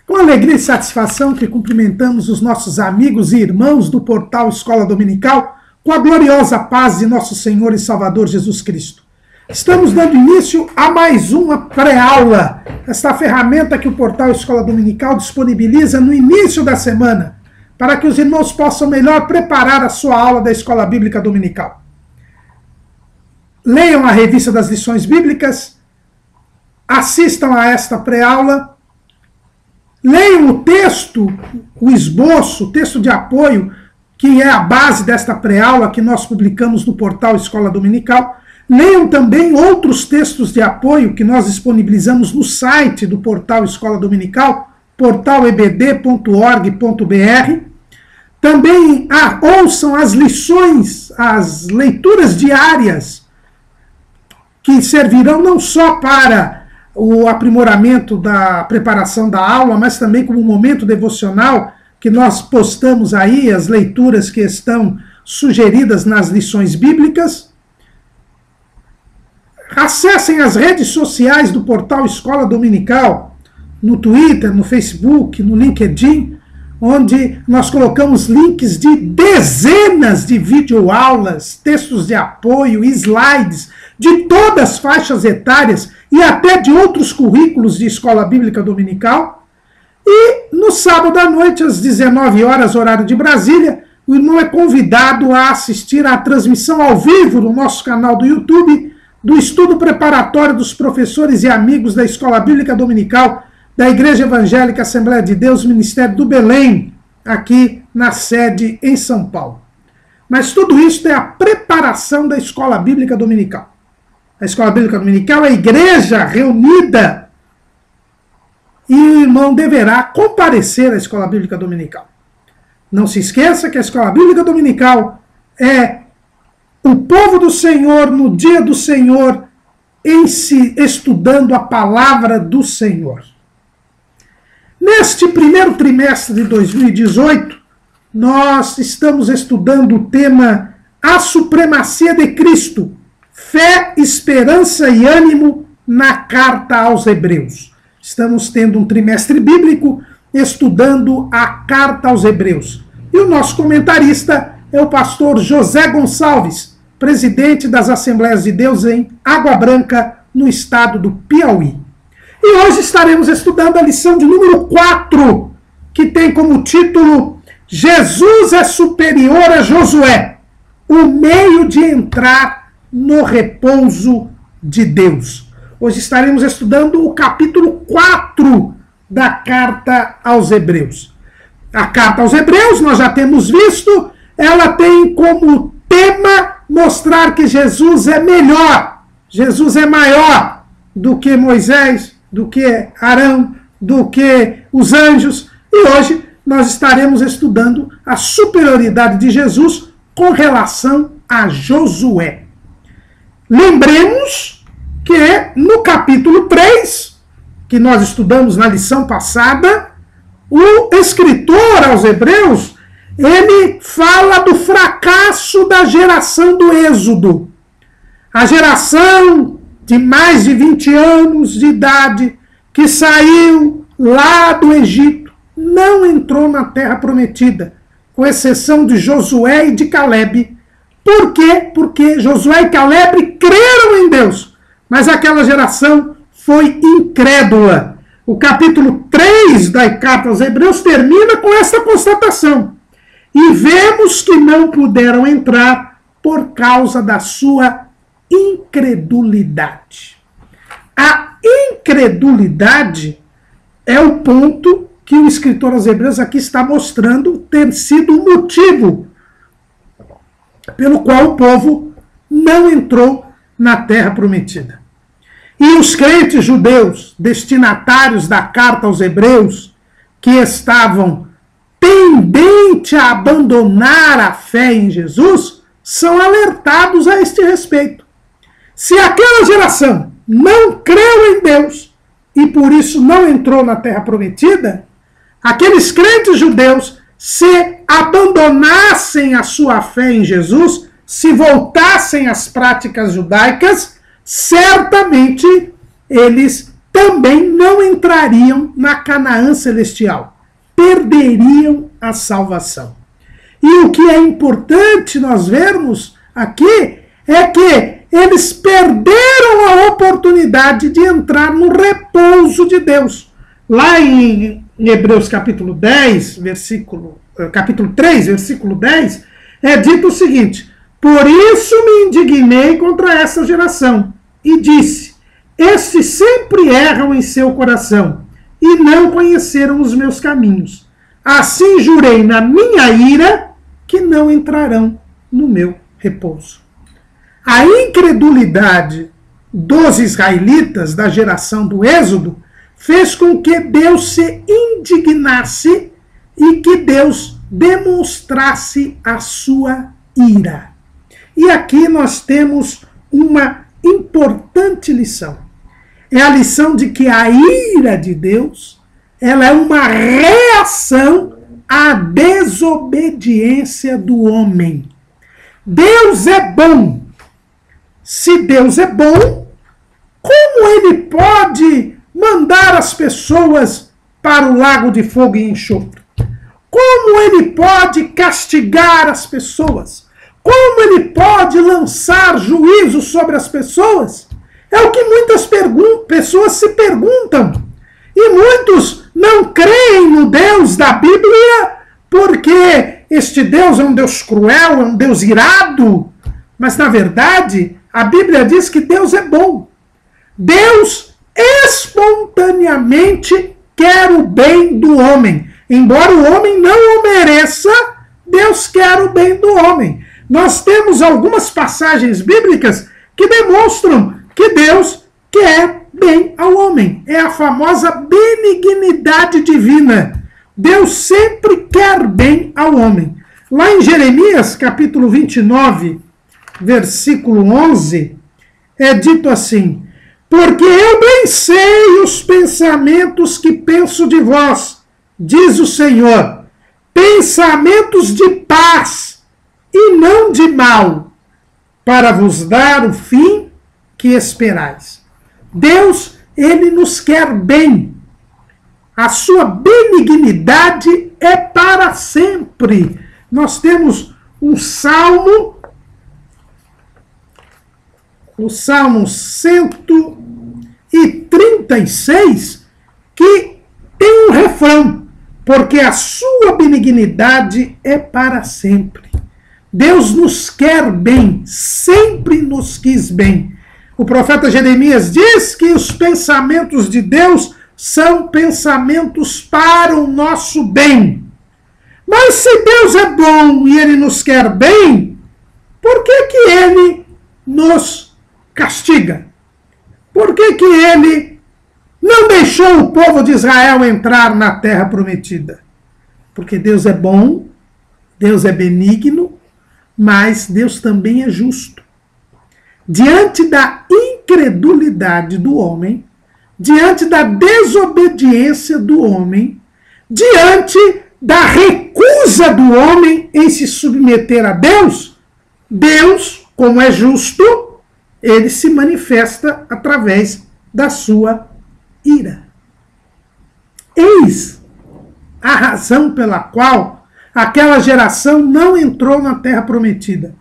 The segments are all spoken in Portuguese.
Com alegria e satisfação que cumprimentamos os nossos amigos e irmãos do portal Escola Dominical, com a gloriosa paz de nosso Senhor e Salvador Jesus Cristo. Estamos dando início a mais uma pré-aula, esta ferramenta que o portal Escola Dominical disponibiliza no início da semana, para que os irmãos possam melhor preparar a sua aula da Escola Bíblica Dominical. Leiam a revista das lições bíblicas, assistam a esta pré-aula, leiam o texto, o esboço, o texto de apoio, que é a base desta pré-aula que nós publicamos no portal Escola Dominical. Leiam também outros textos de apoio que nós disponibilizamos no site do portal Escola Dominical, portalebd.org.br. Também ouçam as lições, as leituras diárias, que servirão não só para o aprimoramento da preparação da aula, mas também como um momento devocional que nós postamos aí, as leituras que estão sugeridas nas lições bíblicas. Acessem as redes sociais do portal Escola Dominical, no Twitter, no Facebook, no LinkedIn, onde nós colocamos links de dezenas de videoaulas, textos de apoio, slides, de todas as faixas etárias e até de outros currículos de Escola Bíblica Dominical. E no sábado à noite, às 19 horas, horário de Brasília, o irmão é convidado a assistir à transmissão ao vivo no nosso canal do YouTube do estudo preparatório dos professores e amigos da Escola Bíblica Dominical da Igreja Evangélica Assembleia de Deus, Ministério do Belém, aqui na sede em São Paulo. Mas tudo isso é a preparação da Escola Bíblica Dominical. A Escola Bíblica Dominical é a igreja reunida e o irmão deverá comparecer à Escola Bíblica Dominical. Não se esqueça que a Escola Bíblica Dominical é o povo do Senhor no dia do Senhor estudando a palavra do Senhor. Neste primeiro trimestre de 2018, nós estamos estudando o tema A Supremacia de Cristo, Fé, Esperança e Ânimo na Carta aos Hebreus. Estamos tendo um trimestre bíblico estudando a Carta aos Hebreus. E o nosso comentarista é o pastor José Gonçalves, presidente das Assembleias de Deus em Água Branca, no estado do Piauí. E hoje estaremos estudando a lição de número 4, que tem como título Jesus é superior a Josué, o meio de entrar no repouso de Deus. Hoje estaremos estudando o capítulo 4 da Carta aos Hebreus. A Carta aos Hebreus, nós já temos visto, ela tem como tema mostrar que Jesus é melhor, Jesus é maior do que Moisés, do que Arão, do que os anjos. E hoje nós estaremos estudando a superioridade de Jesus com relação a Josué. Lembremos que no capítulo 3, que nós estudamos na lição passada, o escritor aos Hebreus, ele fala do fracasso da geração do Êxodo. A geração de mais de 20 anos de idade, que saiu lá do Egito, não entrou na terra prometida, com exceção de Josué e de Calebe. Por quê? Porque Josué e Calebe creram em Deus, mas aquela geração foi incrédula. O capítulo 3 da Carta aos Hebreus termina com esta constatação. E vemos que não puderam entrar por causa da sua incredulidade. A incredulidade é o ponto que o escritor aos Hebreus aqui está mostrando ter sido o motivo pelo qual o povo não entrou na terra prometida. E os crentes judeus, destinatários da carta aos Hebreus, que estavam tendentes a abandonar a fé em Jesus, são alertados a este respeito. Se aquela geração não creu em Deus e por isso não entrou na terra prometida, aqueles crentes judeus, se abandonassem a sua fé em Jesus, se voltassem às práticas judaicas, certamente eles também não entrariam na Canaã celestial, perderiam a salvação. E o que é importante nós vermos aqui é que eles perderam a oportunidade de entrar no repouso de Deus. Lá em Hebreus capítulo 10, capítulo 3, versículo 10, é dito o seguinte: por isso me indignei contra essa geração, e disse, estes sempre erram em seu coração, e não conheceram os meus caminhos. Assim jurei na minha ira, que não entrarão no meu repouso. A incredulidade dos israelitas da geração do Êxodo fez com que Deus se indignasse e que Deus demonstrasse a sua ira. E aqui nós temos uma importante lição. É a lição de que a ira de Deus, ela é uma reação à desobediência do homem. Deus é bom. Se Deus é bom, como ele pode mandar as pessoas para o lago de fogo e enxofre? Como ele pode castigar as pessoas? Como ele pode lançar juízo sobre as pessoas? É o que muitas pessoas se perguntam. E muitos não creem no Deus da Bíblia porque este Deus é um Deus cruel, é um Deus irado. Mas, na verdade, a Bíblia diz que Deus é bom. Deus espontaneamente quer o bem do homem. Embora o homem não o mereça, Deus quer o bem do homem. Nós temos algumas passagens bíblicas que demonstram que Deus quer bem ao homem. É a famosa benignidade divina. Deus sempre quer bem ao homem. Lá em Jeremias, capítulo 29, versículo 11, é dito assim: porque eu bem sei os pensamentos que penso de vós, diz o Senhor, pensamentos de paz e não de mal, para vos dar o fim que esperais. Deus, ele nos quer bem. A sua benignidade é para sempre. Nós temos um salmo, o Salmo 136, que tem um refrão, porque a sua benignidade é para sempre. Deus nos quer bem, sempre nos quis bem. O profeta Jeremias diz que os pensamentos de Deus são pensamentos para o nosso bem. Mas se Deus é bom e ele nos quer bem, por que que ele nos castiga? Por que que ele não deixou o povo de Israel entrar na terra prometida? Porque Deus é bom, Deus é benigno, mas Deus também é justo. Diante da incredulidade do homem, diante da desobediência do homem, diante da recusa do homem em se submeter a Deus, Deus, como é justo, ele se manifesta através da sua ira. Eis a razão pela qual aquela geração não entrou na terra prometida.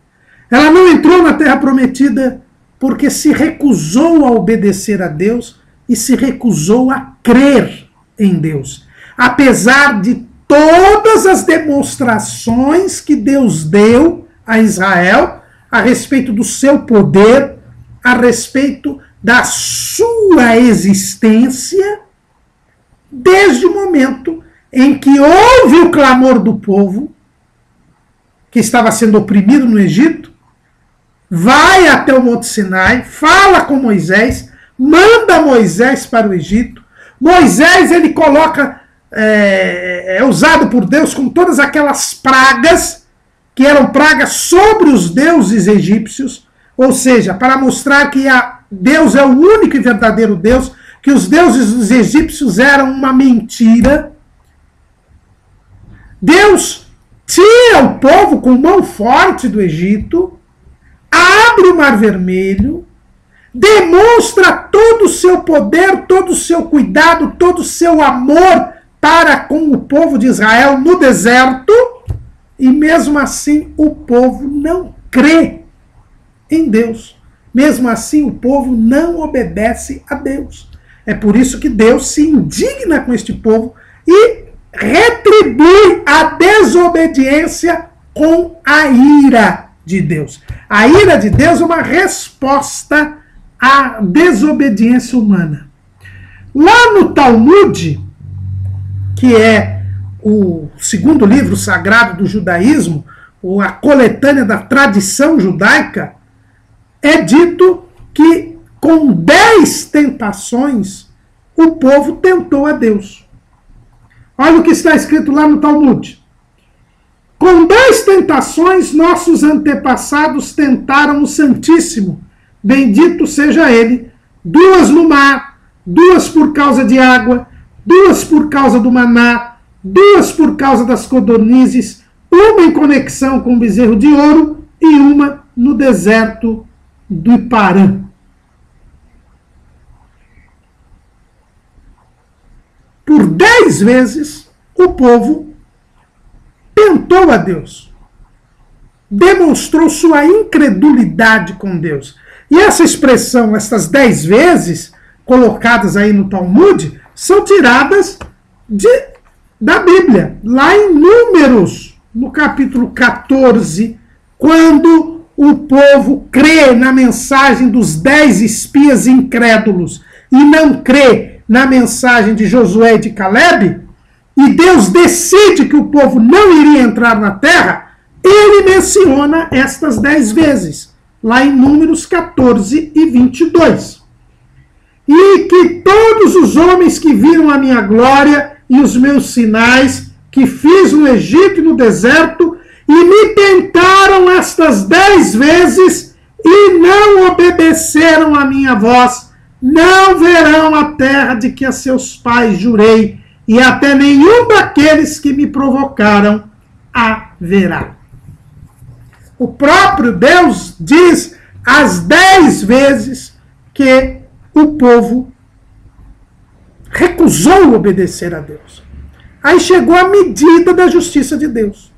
Ela não entrou na terra prometida porque se recusou a obedecer a Deus e se recusou a crer em Deus. Apesar de todas as demonstrações que Deus deu a Israel a respeito do seu poder, a respeito da sua existência, desde o momento em que houve o clamor do povo, que estava sendo oprimido no Egito, vai até o Monte Sinai, fala com Moisés, manda Moisés para o Egito. Moisés, ele coloca, é usado por Deus com todas aquelas pragas, que eram pragas sobre os deuses egípcios, ou seja, para mostrar que Deus é o único e verdadeiro Deus, que os deuses dos egípcios eram uma mentira. Deus tira o povo com mão forte do Egito, abre o Mar Vermelho, demonstra todo o seu poder, todo o seu cuidado, todo o seu amor para com o povo de Israel no deserto, e mesmo assim o povo não crê em Deus. Mesmo assim o povo não obedece a Deus. É por isso que Deus se indigna com este povo e retribui a desobediência com a ira de Deus. A ira de Deus é uma resposta à desobediência humana. Lá no Talmud, que é o segundo livro sagrado do judaísmo, ou a coletânea da tradição judaica, é dito que com 10 tentações o povo tentou a Deus. Olha o que está escrito lá no Talmud. Com 10 tentações nossos antepassados tentaram o Santíssimo, bendito seja ele, 2 no mar, 2 por causa de água, 2 por causa do maná, 2 por causa das codornizes, 1 em conexão com o bezerro de ouro e 1 no deserto do Parã. Por 10 vezes o povo tentou a Deus, demonstrou sua incredulidade com Deus. E essa expressão, essas 10 vezes colocadas aí no Talmud, são tiradas da Bíblia. Lá em Números, no capítulo 14, quando o povo crê na mensagem dos 10 espias incrédulos e não crê na mensagem de Josué e de Caleb, e Deus decide que o povo não iria entrar na terra, ele menciona estas 10 vezes, lá em Números 14 e 22. E que todos os homens que viram a minha glória e os meus sinais que fiz no Egito e no deserto, e me tentaram estas 10 vezes e não obedeceram a minha voz, não verão a terra de que a seus pais jurei, e até nenhum daqueles que me provocaram a verá. O próprio Deus diz as 10 vezes que o povo recusou obedecer a Deus. Aí chegou a medida da justiça de Deus.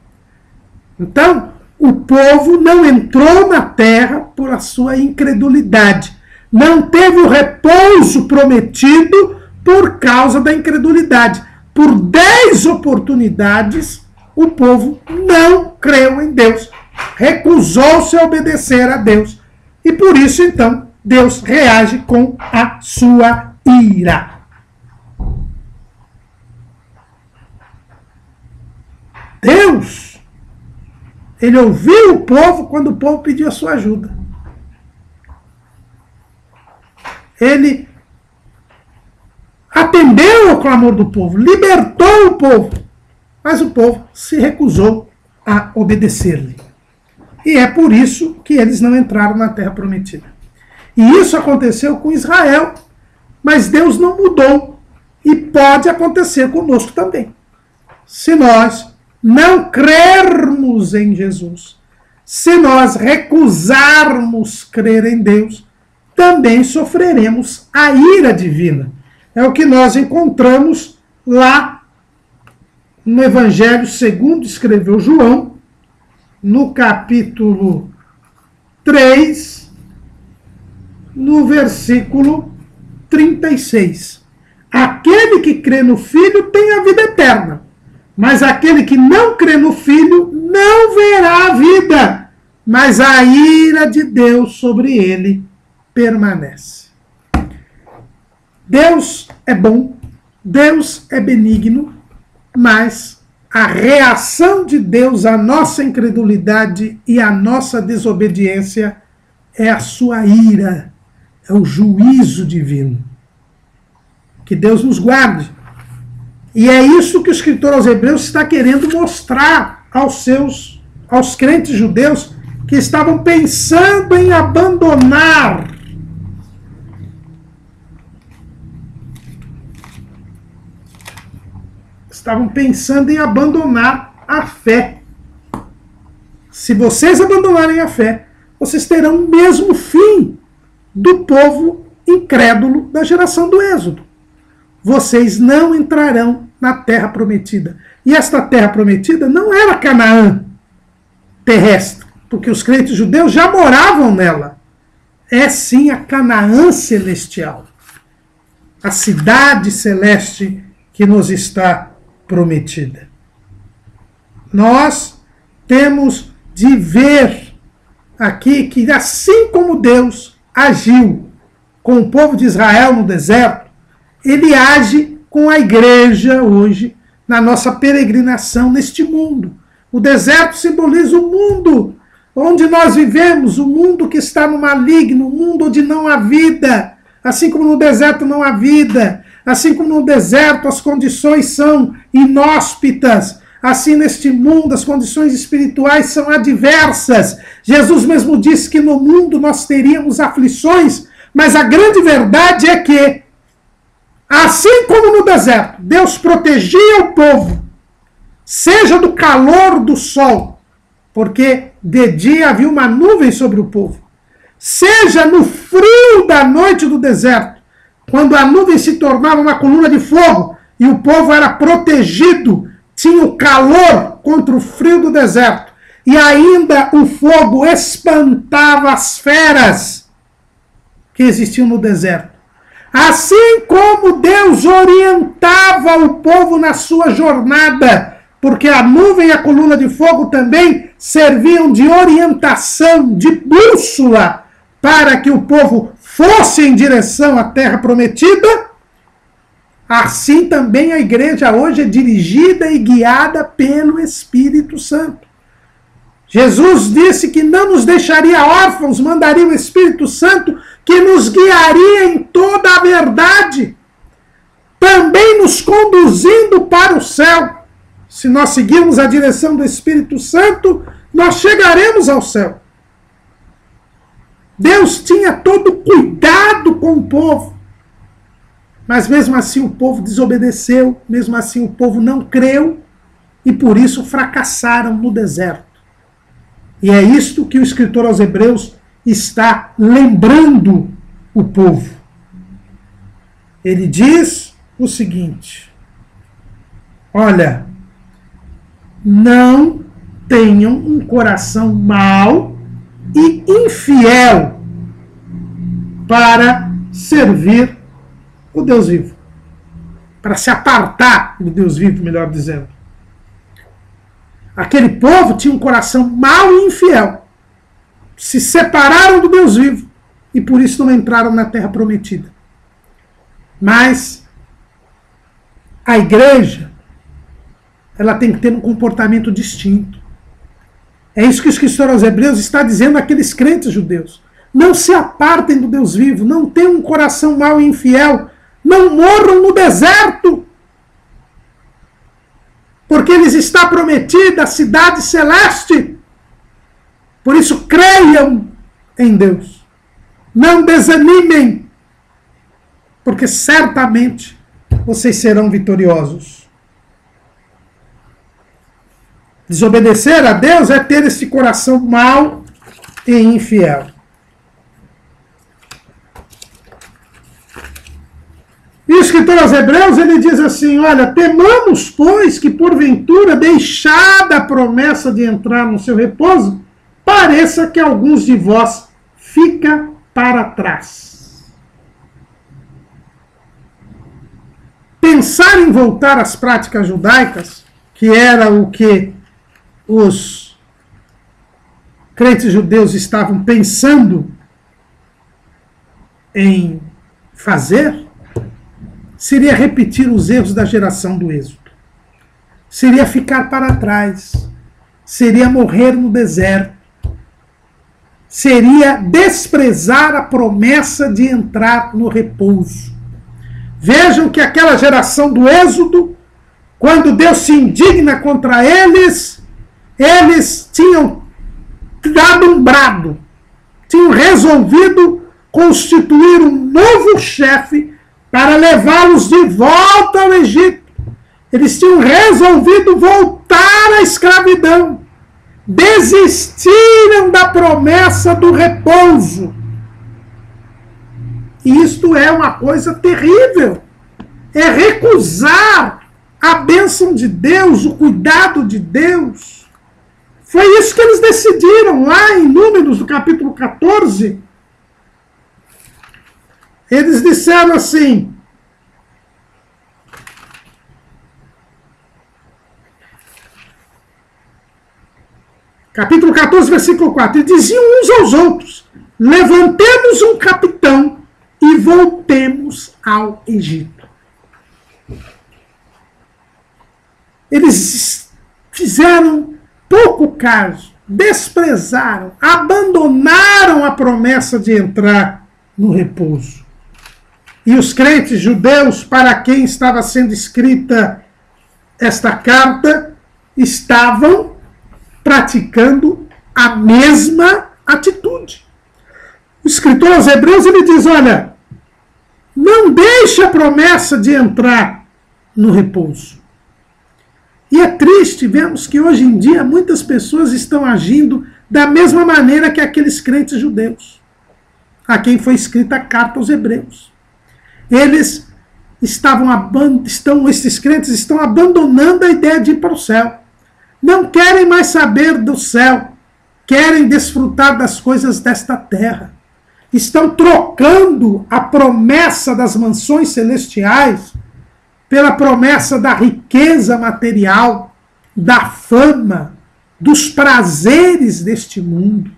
Então, o povo não entrou na terra por a sua incredulidade. Não teve o repouso prometido por causa da incredulidade. Por 10 oportunidades, o povo não creu em Deus. Recusou-se a obedecer a Deus. E por isso, então, Deus reage com a sua ira. Deus, ele ouviu o povo quando o povo pediu a sua ajuda. Ele atendeu ao clamor do povo, libertou o povo, mas o povo se recusou a obedecer-lhe. E é por isso que eles não entraram na terra prometida. E isso aconteceu com Israel, mas Deus não mudou. E pode acontecer conosco também. Se nós não crermos em Jesus, se nós recusarmos crer em Deus, também sofreremos a ira divina. É o que nós encontramos lá no Evangelho segundo escreveu João, no capítulo 3, no versículo 36. Aquele que crê no Filho tem a vida eterna, mas aquele que não crê no Filho não verá a vida, mas a ira de Deus sobre ele permanece. Deus é bom, Deus é benigno, mas a reação de Deus à nossa incredulidade e à nossa desobediência é a sua ira, é o juízo divino. Que Deus nos guarde. E é isso que o escritor aos Hebreus está querendo mostrar aos crentes judeus que estavam pensando em abandonar a fé. Se vocês abandonarem a fé, vocês terão o mesmo fim do povo incrédulo da geração do Êxodo. Vocês não entrarão na terra prometida. E esta terra prometida não era Canaã terrestre, porque os crentes judeus já moravam nela. É sim a Canaã celestial, a cidade celeste que nos está prometida. Nós temos de ver aqui que assim como Deus agiu com o povo de Israel no deserto, ele age com a igreja hoje na nossa peregrinação neste mundo. O deserto simboliza o mundo onde nós vivemos, o mundo que está no maligno, o mundo onde não há vida. Assim como no deserto não há vida, assim como no deserto as condições são inóspitas, assim neste mundo as condições espirituais são adversas. Jesus mesmo disse que no mundo nós teríamos aflições, mas a grande verdade é que, assim como no deserto, Deus protegia o povo, seja do calor do sol, porque de dia havia uma nuvem sobre o povo, seja no frio da noite do deserto, quando a nuvem se tornava uma coluna de fogo e o povo era protegido, tinha o calor contra o frio do deserto, e ainda o fogo espantava as feras que existiam no deserto. Assim como Deus orientava o povo na sua jornada, porque a nuvem e a coluna de fogo também serviam de orientação, de bússola, para que o povo fosse em direção à terra prometida, assim também a igreja hoje é dirigida e guiada pelo Espírito Santo. Jesus disse que não nos deixaria órfãos, mandaria o Espírito Santo que nos guiaria em toda a verdade, também nos conduzindo para o céu. Se nós seguirmos a direção do Espírito Santo, nós chegaremos ao céu. Deus tinha todo cuidado com o povo, mas mesmo assim o povo desobedeceu, mesmo assim o povo não creu, e por isso fracassaram no deserto. E é isto que o escritor aos Hebreus está lembrando o povo. Ele diz o seguinte: olha, não tenham um coração mau e infiel para servir o Deus vivo, para se apartar do Deus vivo, melhor dizendo. Aquele povo tinha um coração mau e infiel, se separaram do Deus vivo e por isso não entraram na terra prometida. Mas a igreja, ela tem que ter um comportamento distinto. É isso que o escritor aos Hebreus está dizendo àqueles crentes judeus. Não se apartem do Deus vivo, não tenham um coração mau e infiel, não morram no deserto, porque lhes está prometida a cidade celeste. Por isso creiam em Deus, não desanimem, porque certamente vocês serão vitoriosos. Desobedecer a Deus é ter esse coração mau e infiel. E o escritor aos Hebreus, ele diz assim, olha, temamos, pois, que porventura, deixada a promessa de entrar no seu repouso, pareça que alguns de vós fica para trás. Pensar em voltar às práticas judaicas, que era o que os crentes judeus estavam pensando em fazer, seria repetir os erros da geração do Êxodo. Seria ficar para trás. Seria morrer no deserto. Seria desprezar a promessa de entrar no repouso. Vejam que aquela geração do Êxodo, quando Deus se indigna contra eles, eles tinham dado um brado, tinham resolvido constituir um novo chefe para levá-los de volta ao Egito. Eles tinham resolvido voltar à escravidão. Desistiram da promessa do repouso. E isto é uma coisa terrível. É recusar a bênção de Deus, o cuidado de Deus. Foi isso que eles decidiram lá em Números, no capítulo 14. Eles disseram assim: capítulo 14, versículo 4. E diziam uns aos outros: levantemos um capitão e voltemos ao Egito. Eles fizeram pouco caso, desprezaram, abandonaram a promessa de entrar no repouso. E os crentes judeus, para quem estava sendo escrita esta carta, estavam praticando a mesma atitude. O escritor aos Hebreus, ele diz: olha, não deixe a promessa de entrar no repouso. E é triste, vemos que hoje em dia muitas pessoas estão agindo da mesma maneira que aqueles crentes judeus, a quem foi escrita a carta aos Hebreus. Esses crentes estão abandonando a ideia de ir para o céu. Não querem mais saber do céu, querem desfrutar das coisas desta terra. Estão trocando a promessa das mansões celestiais pela promessa da riqueza material, da fama, dos prazeres deste mundo.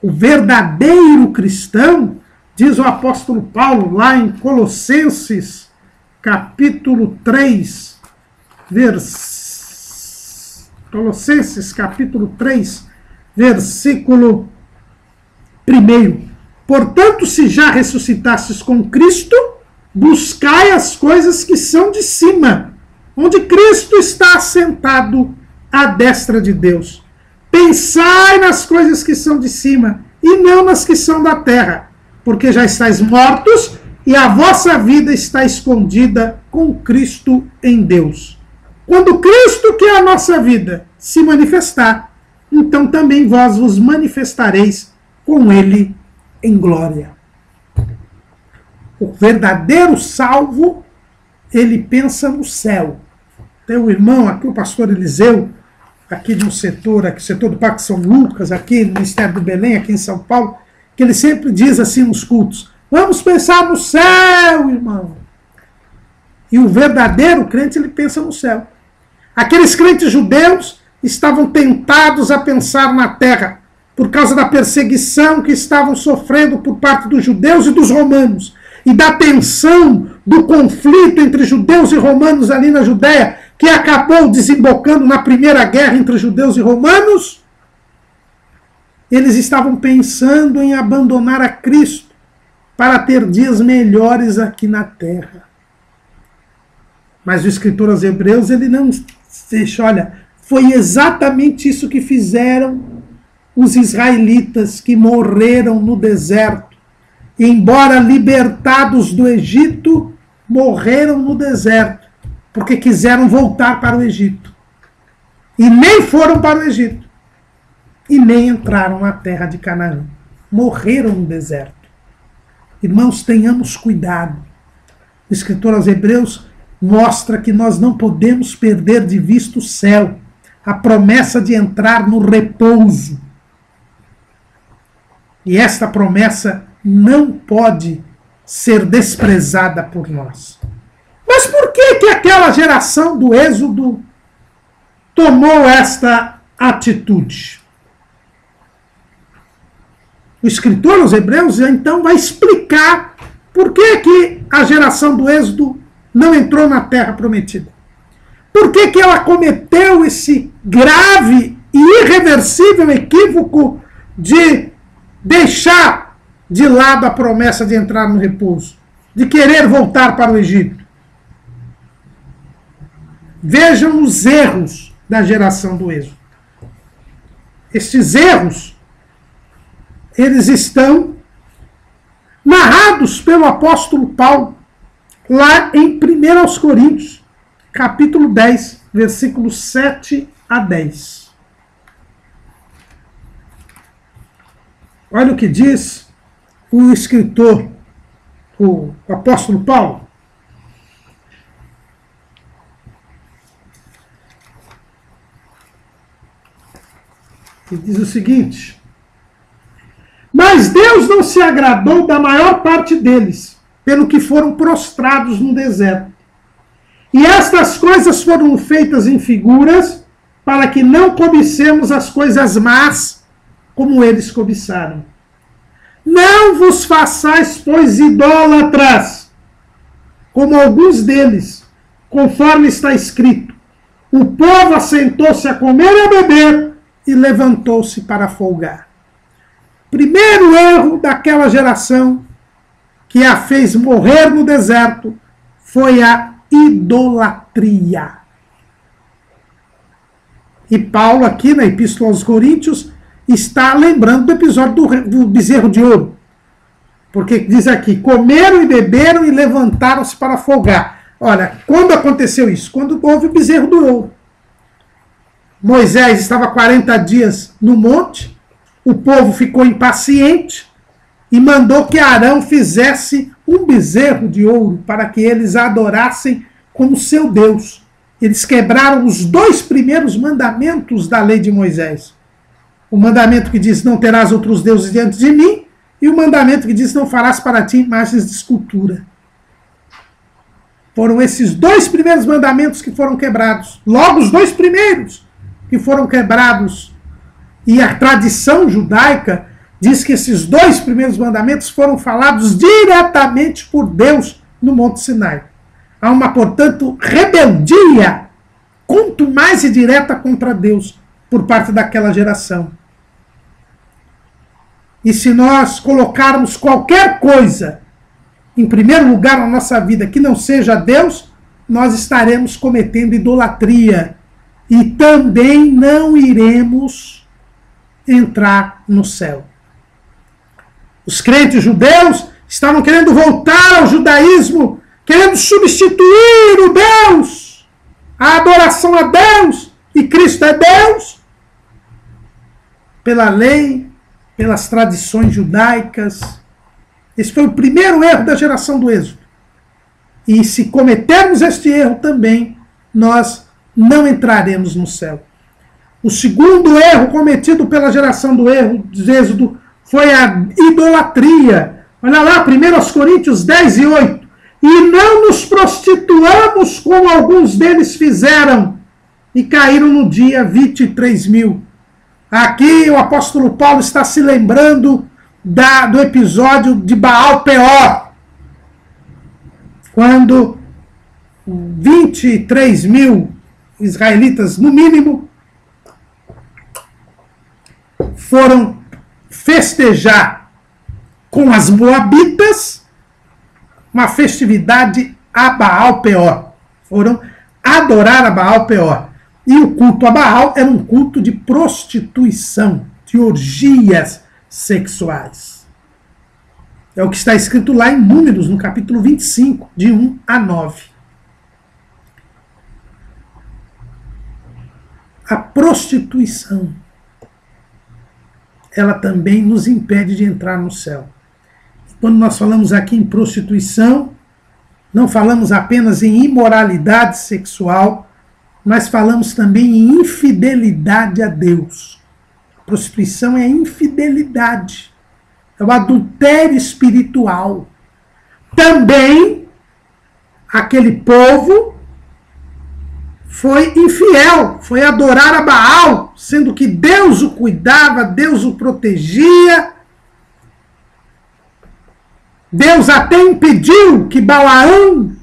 O verdadeiro cristão, diz o apóstolo Paulo lá em Colossenses, capítulo 3, Colossenses, capítulo 3, versículo 1. Portanto, se já ressuscitastes com Cristo, buscai as coisas que são de cima, onde Cristo está assentado à destra de Deus. Pensai nas coisas que são de cima, e não nas que são da terra, porque já estáis mortos, e a vossa vida está escondida com Cristo em Deus. Quando Cristo, que é a nossa vida, se manifestar, então também vós vos manifestareis com Ele em glória. O verdadeiro salvo, ele pensa no céu. Tem um irmão aqui, o pastor Eliseu, aqui de um setor, aqui, setor do Parque São Lucas, aqui no Ministério do Belém, aqui em São Paulo, que ele sempre diz assim nos cultos: vamos pensar no céu, irmão. E o verdadeiro crente, ele pensa no céu. Aqueles crentes judeus estavam tentados a pensar na terra, por causa da perseguição que estavam sofrendo por parte dos judeus e dos romanos, e da tensão do conflito entre judeus e romanos ali na Judéia, que acabou desembocando na primeira guerra entre judeus e romanos. Eles estavam pensando em abandonar a Cristo para ter dias melhores aqui na terra. Mas o escritor aos Hebreus, ele não deixa, olha, foi exatamente isso que fizeram os israelitas que morreram no deserto. Embora libertados do Egito, morreram no deserto, porque quiseram voltar para o Egito. E nem foram para o Egito. E nem entraram na terra de Canaã. Morreram no deserto. Irmãos, tenhamos cuidado. O escritor aos Hebreus mostra que nós não podemos perder de vista o céu, a promessa de entrar no repouso. E esta promessa não pode ser desprezada por nós. Mas por que aquela geração do Êxodo tomou esta atitude? O escritor aos Hebreus, então, vai explicar por que a geração do Êxodo não entrou na terra prometida. Por que ela cometeu esse grave e irreversível equívoco de deixar de lado a promessa de entrar no repouso, de querer voltar para o Egito? Vejam os erros da geração do Êxodo. Estes erros, eles estão narrados pelo apóstolo Paulo lá em 1 Coríntios, capítulo 10, versículos 7 a 10. Olha o que diz o escritor o apóstolo Paulo. Ele diz o seguinte: mas Deus não se agradou da maior parte deles, pelo que foram prostrados no deserto. E estas coisas foram feitas em figuras, para que não cobicemos as coisas más, como eles cobiçaram. Não vos façais, pois, idólatras, como alguns deles, conforme está escrito: o povo assentou-se a comer e a beber, e levantou-se para folgar. Primeiro erro daquela geração que a fez morrer no deserto foi a idolatria. E Paulo, aqui na Epístola aos Coríntios, está lembrando do episódio do bezerro de ouro. Porque diz aqui: comeram e beberam e levantaram-se para folgar. Olha, quando aconteceu isso? Quando houve o bezerro do ouro. Moisés estava 40 dias no monte, o povo ficou impaciente e mandou que Arão fizesse um bezerro de ouro para que eles adorassem como seu Deus. Eles quebraram os 2 primeiros mandamentos da lei de Moisés. O mandamento que diz: não terás outros deuses diante de mim, e o mandamento que diz: não farás para ti imagens de escultura. Foram esses 2 primeiros mandamentos que foram quebrados. Logo, os 2 primeiros que foram quebrados. E a tradição judaica diz que esses 2 primeiros mandamentos foram falados diretamente por Deus no Monte Sinai. Há uma, portanto, rebeldia, quanto mais e direta contra Deus, por parte daquela geração. E se nós colocarmos qualquer coisa em primeiro lugar na nossa vida que não seja Deus, nós estaremos cometendo idolatria. E também não iremos entrar no céu. Os crentes judeus estavam querendo voltar ao judaísmo, querendo substituir o Deus, a adoração a Deus, e Cristo é Deus, pela lei, pelas tradições judaicas. Esse foi o primeiro erro da geração do Êxodo. E se cometermos este erro também, nós não entraremos no céu. O segundo erro cometido pela geração do Êxodo foi a idolatria. Olha lá, 1 Coríntios 10:8. E não nos prostituamos como alguns deles fizeram e caíram no dia 23.000. Aqui o apóstolo Paulo está se lembrando do episódio de Baal Peor, quando 23.000 israelitas, no mínimo, foram festejar com as moabitas uma festividade a Baal Peor. Foram adorar a Baal Peor. E o culto a Baal era um culto de prostituição, de orgias sexuais. É o que está escrito lá em Números, no capítulo 25, de 1 a 9. A prostituição, ela também nos impede de entrar no céu. Quando nós falamos aqui em prostituição, não falamos apenas em imoralidade sexual, mas falamos também em infidelidade a Deus. A prostituição é infidelidade, é o adultério espiritual. Também, aquele povo foi infiel, foi adorar a Baal, sendo que Deus o cuidava, Deus o protegia. Deus até impediu que Balaão,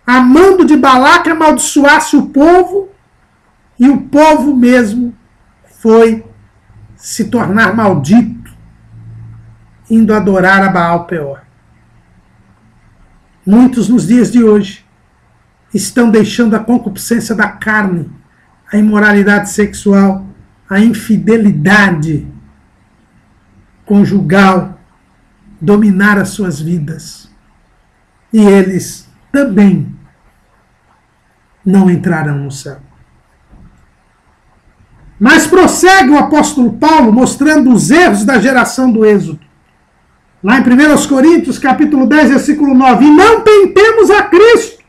amando de Balaque, amaldiçoasse o povo, e o povo mesmo foi se tornar maldito, indo adorar a Baal Peor. Muitos nos dias de hoje estão deixando a concupiscência da carne, a imoralidade sexual, a infidelidade conjugal dominar as suas vidas. E eles também não entrarão no céu. Mas prossegue o apóstolo Paulo mostrando os erros da geração do Êxodo. lá em 1 Coríntios, capítulo 10, versículo 9, e não tentemos a Cristo,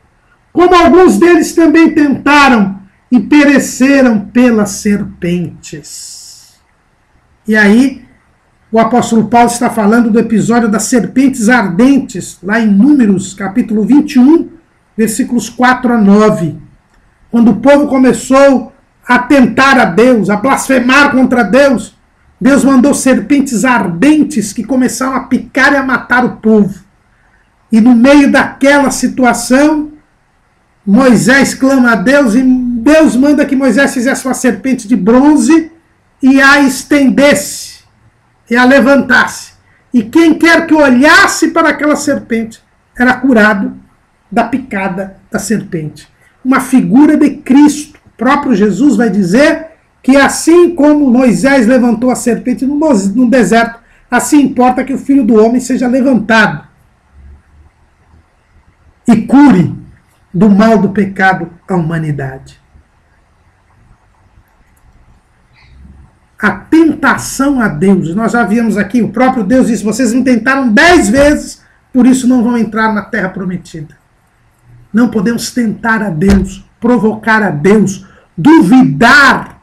como alguns deles também tentaram e pereceram pelas serpentes. E aí, o apóstolo Paulo está falando do episódio das serpentes ardentes, lá em Números, capítulo 21, versículos 4 a 9. Quando o povo começou a tentar a Deus, a blasfemar contra Deus, Deus mandou serpentes ardentes que começaram a picar e a matar o povo. E no meio daquela situação, Moisés clama a Deus e Deus manda que Moisés fizesse uma serpente de bronze e a estendesse e a levantasse. E quem quer que olhasse para aquela serpente era curado da picada da serpente. Uma figura de Cristo. O próprio Jesus vai dizer que assim como Moisés levantou a serpente no deserto, assim importa que o Filho do Homem seja levantado e cure do mal do pecado a humanidade. A tentação a Deus, nós já vimos aqui, o próprio Deus disse, vocês me tentaram 10 vezes, por isso não vão entrar na terra prometida. Não podemos tentar a Deus, provocar a Deus, duvidar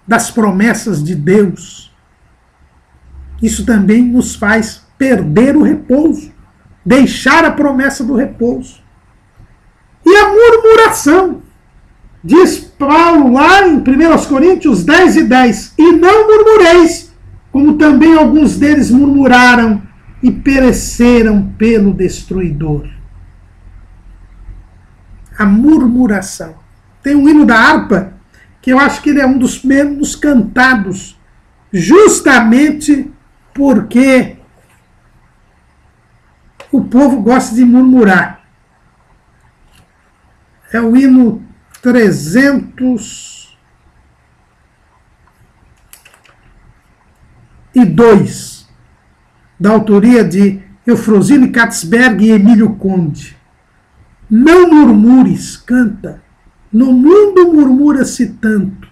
das promessas de Deus. Isso também nos faz perder o repouso, deixar a promessa do repouso. E a murmuração. Diz Paulo lá em 1 Coríntios 10 e 10, e não murmureis, como também alguns deles murmuraram e pereceram pelo destruidor. A murmuração. Tem um hino da harpa, que eu acho que ele é um dos menos cantados, justamente porque o povo gosta de murmurar. É o hino 302, da autoria de Eufrosine Katzberg e Emílio Conde. Não murmures, canta. No mundo murmura-se tanto,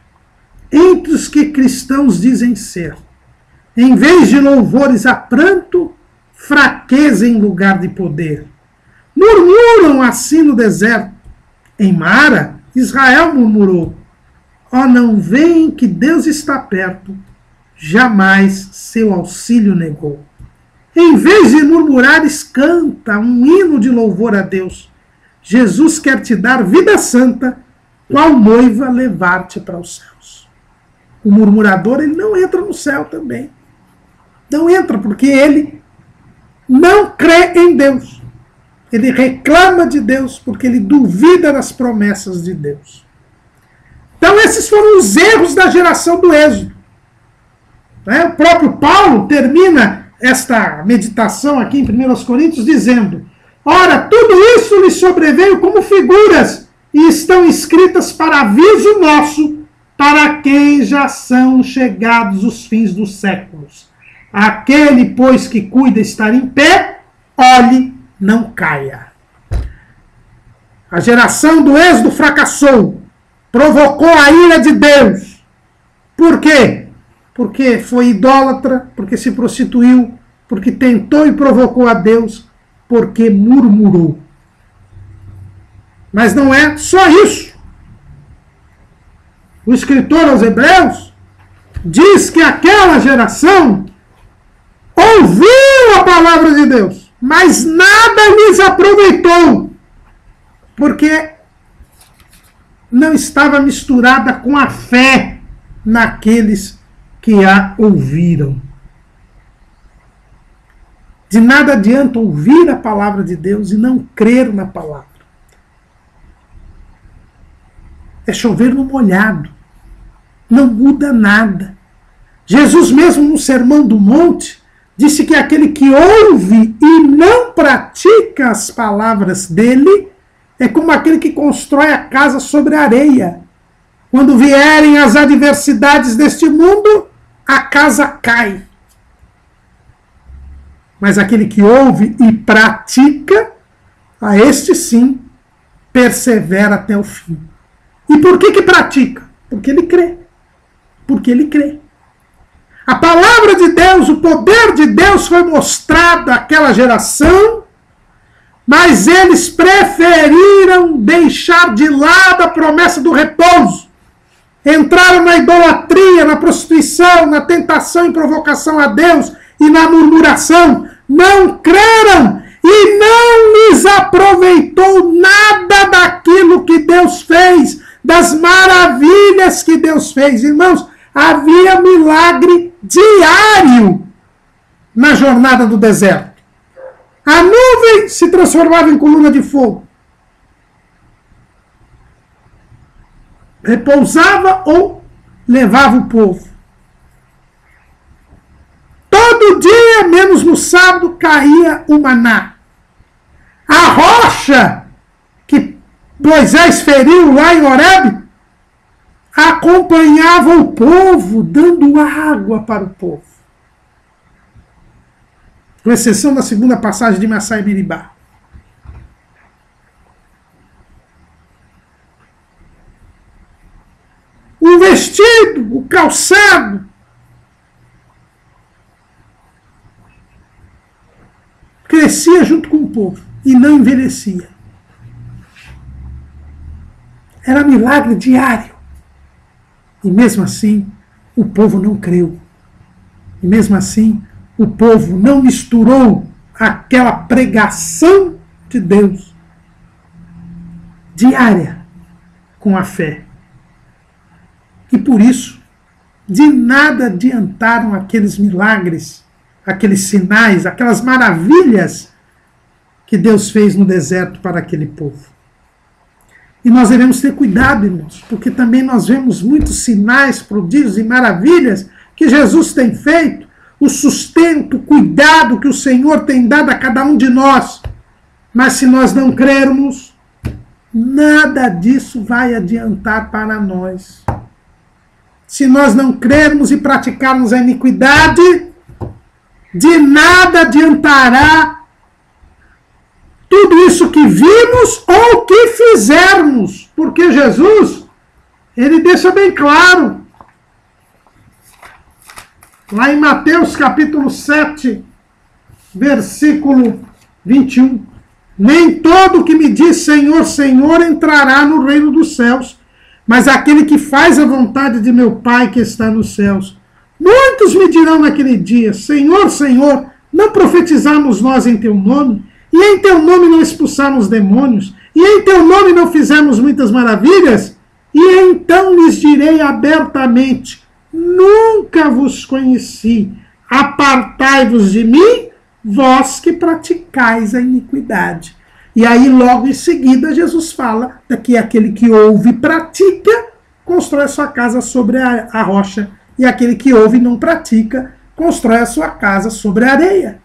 entre os que cristãos dizem ser. Em vez de louvores a pranto, fraqueza em lugar de poder. Murmuram assim no deserto. Em Mara, Israel murmurou, ó, não veem que Deus está perto, jamais seu auxílio negou. Em vez de murmurares, canta um hino de louvor a Deus. Jesus quer te dar vida santa, qual noiva levar-te para os céus. O murmurador, ele não entra no céu também. Não entra, porque ele não crê em Deus. Ele reclama de Deus porque ele duvida das promessas de Deus. Então esses foram os erros da geração do Êxodo. O próprio Paulo termina esta meditação aqui em 1 Coríntios dizendo, ora, tudo isso lhe sobreveio como figuras e estão escritas para aviso nosso, para quem já são chegados os fins dos séculos. Aquele, pois, que cuida estar em pé, olhe, não caia. A geração do Êxodo fracassou, provocou a ira de Deus. Por quê? Porque foi idólatra, porque se prostituiu, porque tentou e provocou a Deus, porque murmurou. Mas não é só isso. O escritor aos Hebreus diz que aquela geração ouviu a palavra de Deus, mas nada lhes aproveitou, porque não estava misturada com a fé naqueles que a ouviram. De nada adianta ouvir a palavra de Deus e não crer na palavra. É chover no molhado. Não muda nada. Jesus mesmo no Sermão do Monte disse que aquele que ouve e não pratica as palavras dele é como aquele que constrói a casa sobre a areia. Quando vierem as adversidades deste mundo, a casa cai. Mas aquele que ouve e pratica, a este sim, persevera até o fim. E por que pratica? Porque ele crê. Porque ele crê. A palavra de Deus, o poder de Deus foi mostrado àquela geração, mas eles preferiram deixar de lado a promessa do repouso. Entraram na idolatria, na prostituição, na tentação e provocação a Deus e na murmuração. Não creram e não lhes aproveitou nada daquilo que Deus fez, das maravilhas que Deus fez. Irmãos, havia milagre diário na jornada do deserto. A nuvem se transformava em coluna de fogo. Repousava ou levava o povo. Todo dia, menos no sábado, caía o maná. A rocha que Moisés feriu lá em Horebe acompanhava o povo, dando água para o povo. Com exceção da segunda passagem de Massá e Meribá. O vestido, o calçado, crescia junto com o povo e não envelhecia. Era milagre diário. E mesmo assim, o povo não creu. E mesmo assim, o povo não misturou aquela pregação de Deus diária com a fé. E por isso, de nada adiantaram aqueles milagres, aqueles sinais, aquelas maravilhas que Deus fez no deserto para aquele povo. E nós devemos ter cuidado, irmãos, porque também nós vemos muitos sinais, prodígios e maravilhas que Jesus tem feito, o sustento, o cuidado que o Senhor tem dado a cada um de nós. Mas se nós não crermos, nada disso vai adiantar para nós. Se nós não crermos e praticarmos a iniquidade, de nada adiantará tudo isso que vimos ou que fizermos. Porque Jesus, ele deixa bem claro, lá em Mateus capítulo 7, versículo 21, nem todo que me diz Senhor, Senhor entrará no reino dos céus, mas aquele que faz a vontade de meu Pai que está nos céus. Muitos me dirão naquele dia, Senhor, Senhor, não profetizamos nós em teu nome? E em teu nome não expulsamos demônios? E em teu nome não fizemos muitas maravilhas? E então lhes direi abertamente, nunca vos conheci, apartai-vos de mim, vós que praticais a iniquidade. E aí logo em seguida Jesus fala que aquele que ouve e pratica, constrói a sua casa sobre a rocha, e aquele que ouve e não pratica, constrói a sua casa sobre a areia.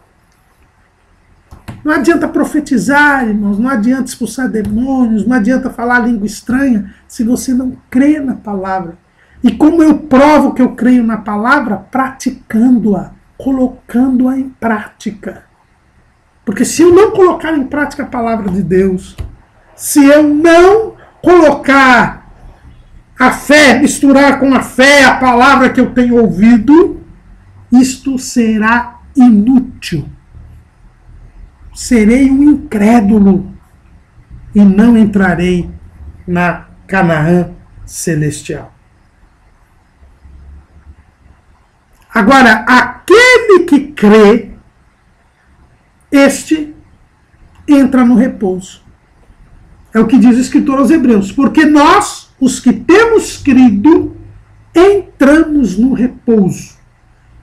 Não adianta profetizar, irmãos, não adianta expulsar demônios, não adianta falar língua estranha, se você não crê na palavra. E como eu provo que eu creio na palavra? Praticando-a, colocando-a em prática. Porque se eu não colocar em prática a palavra de Deus, se eu não colocar a fé, misturar com a fé a palavra que eu tenho ouvido, isto será inútil. Serei um incrédulo e não entrarei na Canaã celestial. Agora, aquele que crê, este entra no repouso. É o que diz o escritor aos Hebreus. Porque nós, os que temos crido, entramos no repouso.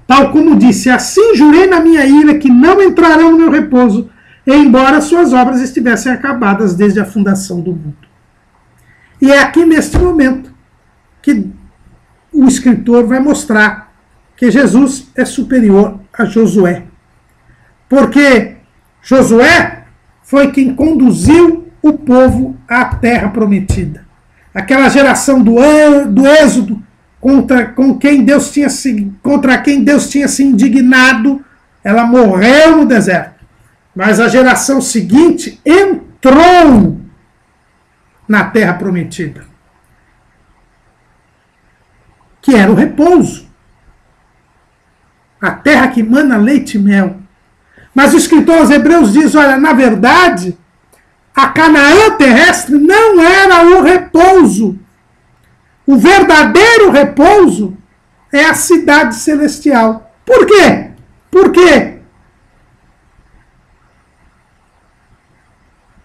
Tal como disse, assim jurei na minha ira que não entrarão no meu repouso, embora suas obras estivessem acabadas desde a fundação do mundo. E é aqui neste momento que o escritor vai mostrar que Jesus é superior a Josué. Porque Josué foi quem conduziu o povo à terra prometida. Aquela geração do Êxodo, contra quem Deus tinha se indignado, ela morreu no deserto. Mas a geração seguinte entrou na terra prometida, que era o repouso. a terra que mana leite e mel. Mas o escritor aos Hebreus diz, olha, na verdade, a Canaã terrestre não era o repouso. O verdadeiro repouso é a cidade celestial. Por quê? Porque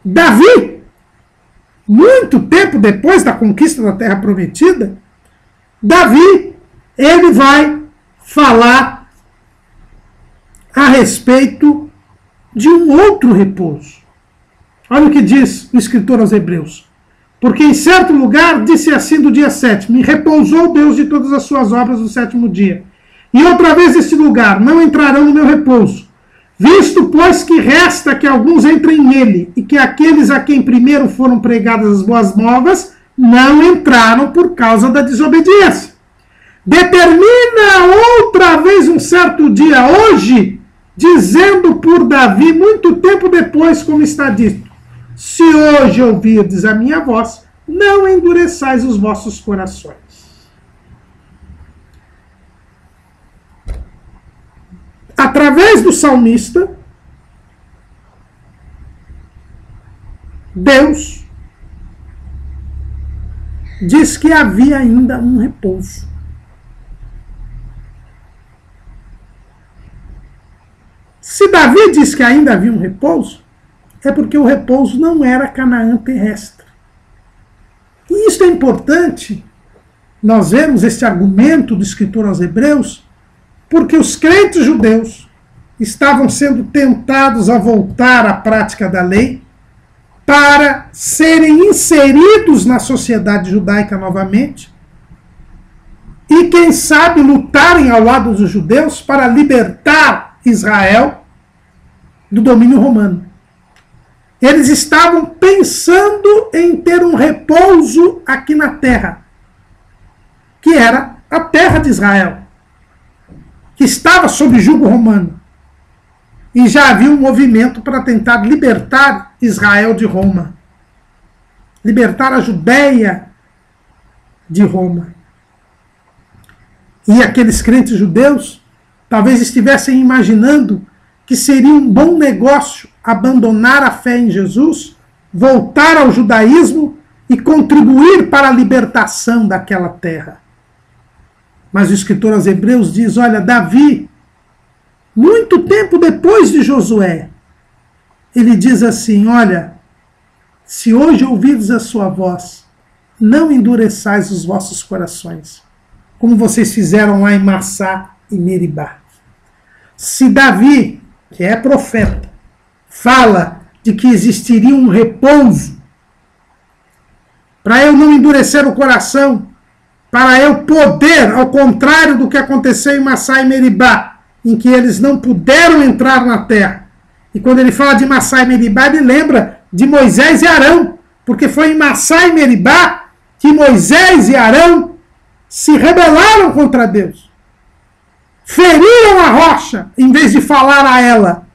Davi, muito tempo depois da conquista da Terra Prometida, Davi, ele vai falar a respeito de um outro repouso. Olha o que diz o escritor aos Hebreus. Porque em certo lugar disse assim do dia 7, me repousou Deus de todas as suas obras no 7º dia. E outra vez este lugar, não entrarão no meu repouso. Visto, pois, que resta que alguns entrem nele, e que aqueles a quem primeiro foram pregadas as boas novas, não entraram por causa da desobediência. Determina outra vez um certo dia, hoje, dizendo por Davi, muito tempo depois, como está dito, se hoje ouvirdes a minha voz, não endureçais os vossos corações. Através do salmista, Deus diz que havia ainda um repouso. Se Davi diz que ainda havia um repouso, é porque o repouso não era Canaã terrestre. E isso é importante, nós vemos esse argumento do escritor aos Hebreus, porque os crentes judeus estavam sendo tentados a voltar à prática da lei para serem inseridos na sociedade judaica novamente e, quem sabe, lutarem ao lado dos judeus para libertar Israel do domínio romano. Eles estavam pensando em ter um repouso aqui na terra, que era a terra de Israel, que estava sob jugo romano. E já havia um movimento para tentar libertar Israel de Roma. Libertar a Judéia de Roma. E aqueles crentes judeus talvez estivessem imaginando que seria um bom negócio abandonar a fé em Jesus, voltar ao judaísmo e contribuir para a libertação daquela terra. Mas o escritor aos Hebreus diz, olha, Davi, muito tempo depois de Josué, ele diz assim, olha, se hoje ouvirdes a sua voz, não endureçais os vossos corações, como vocês fizeram lá em Massá e Meribá. Se Davi, que é profeta, fala de que existiria um repouso, para eu não endurecer o coração, para eu poder, ao contrário do que aconteceu em Massá e Meribá, em que eles não puderam entrar na terra. E quando ele fala de Massá e Meribá, ele lembra de Moisés e Arão, porque foi em Massá e Meribá que Moisés e Arão se rebelaram contra Deus. Feriram a rocha, em vez de falar a ela.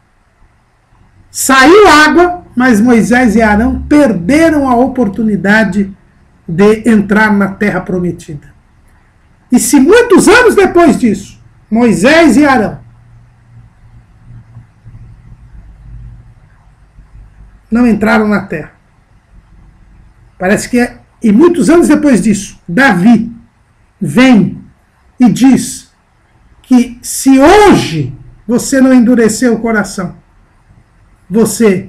Saiu água, mas Moisés e Arão perderam a oportunidade de entrar na terra prometida. E se muitos anos depois disso, Moisés e Arão não entraram na terra, parece que e muitos anos depois disso, Davi vem e diz que se hoje você não endurecer o coração, você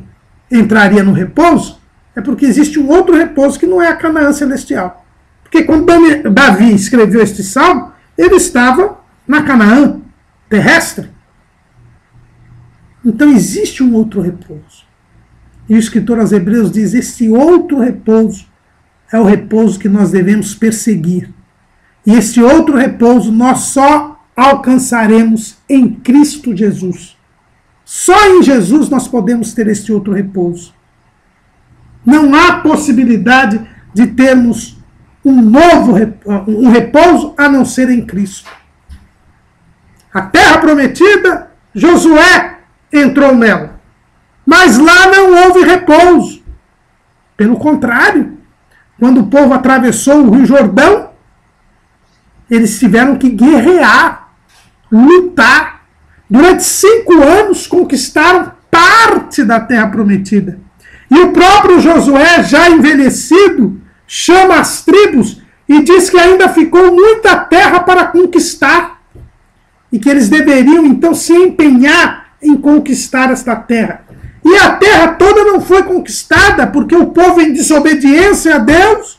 entraria no repouso, é porque existe um outro repouso que não é a Canaã celestial. Porque quando Davi escreveu este salmo, ele estava na Canaã terrestre. Então existe um outro repouso. E o escritor aos Hebreus diz, esse outro repouso é o repouso que nós devemos perseguir. E esse outro repouso nós só alcançaremos em Cristo Jesus. Só em Jesus nós podemos ter este outro repouso. Não há possibilidade de termos um repouso a não ser em Cristo. A terra prometida, Josué entrou nela. Mas lá não houve repouso. Pelo contrário, quando o povo atravessou o Rio Jordão, eles tiveram que guerrear, lutar Durante 5 anos conquistaram parte da terra prometida. E o próprio Josué, já envelhecido, chama as tribos e diz que ainda ficou muita terra para conquistar. E que eles deveriam então se empenhar em conquistar esta terra. E a terra toda não foi conquistada porque o povo, em desobediência a Deus,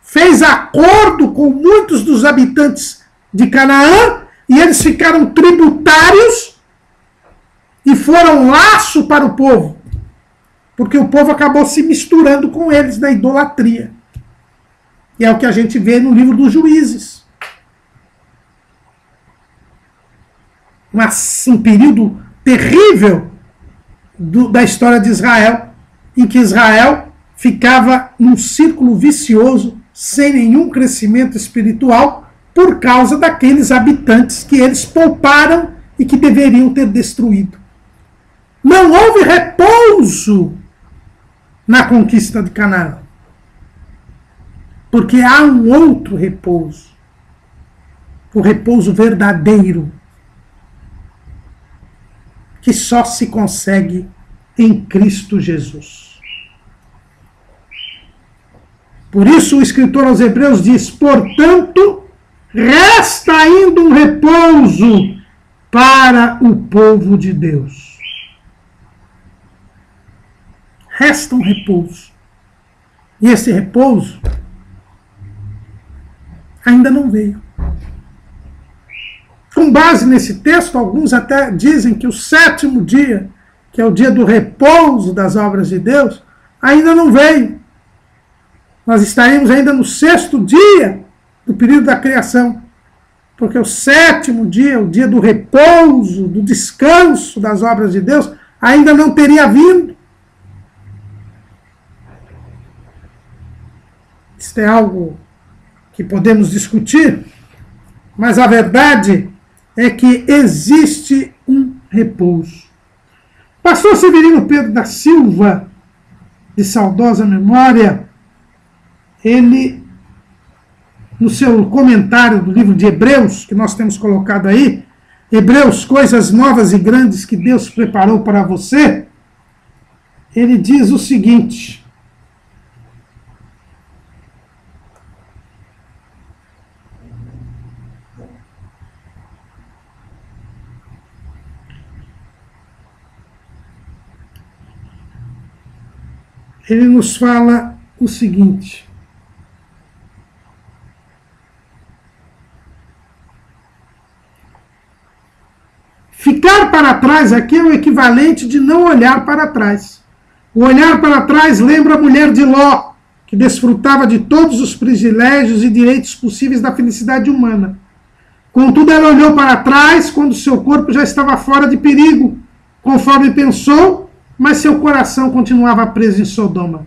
fez acordo com muitos dos habitantes de Canaã e eles ficaram tributários e foram laço para o povo. Porque o povo acabou se misturando com eles na idolatria. E é o que a gente vê no livro dos Juízes. Um período terrível da história de Israel, em que Israel ficava num círculo vicioso, sem nenhum crescimento espiritual, por causa daqueles habitantes que eles pouparam e que deveriam ter destruído. Não houve repouso na conquista de Canaã, porque há um outro repouso, o repouso verdadeiro, que só se consegue em Cristo Jesus. Por isso o escritor aos Hebreus diz: portanto, resta ainda um repouso para o povo de Deus. Resta um repouso. E esse repouso ainda não veio. Com base nesse texto, alguns até dizem que o 7º dia, que é o dia do repouso das obras de Deus, ainda não veio. Nós estaremos ainda no 6º dia do período da criação. Porque o 7º dia, o dia do repouso, do descanso das obras de Deus, ainda não teria vindo. Isso é algo que podemos discutir, mas a verdade é que existe um repouso. Pastor Severino Pedro da Silva, de saudosa memória, ele, no seu comentário do livro de Hebreus, que nós temos colocado aí, Hebreus, coisas novas e grandes que Deus preparou para você, ele diz o seguinte: ele nos fala o seguinte: ficar para trás aqui é o equivalente de não olhar para trás. O olhar para trás lembra a mulher de Ló, que desfrutava de todos os privilégios e direitos possíveis da felicidade humana. Contudo, ela olhou para trás quando seu corpo já estava fora de perigo, conforme pensou, mas seu coração continuava preso em Sodoma.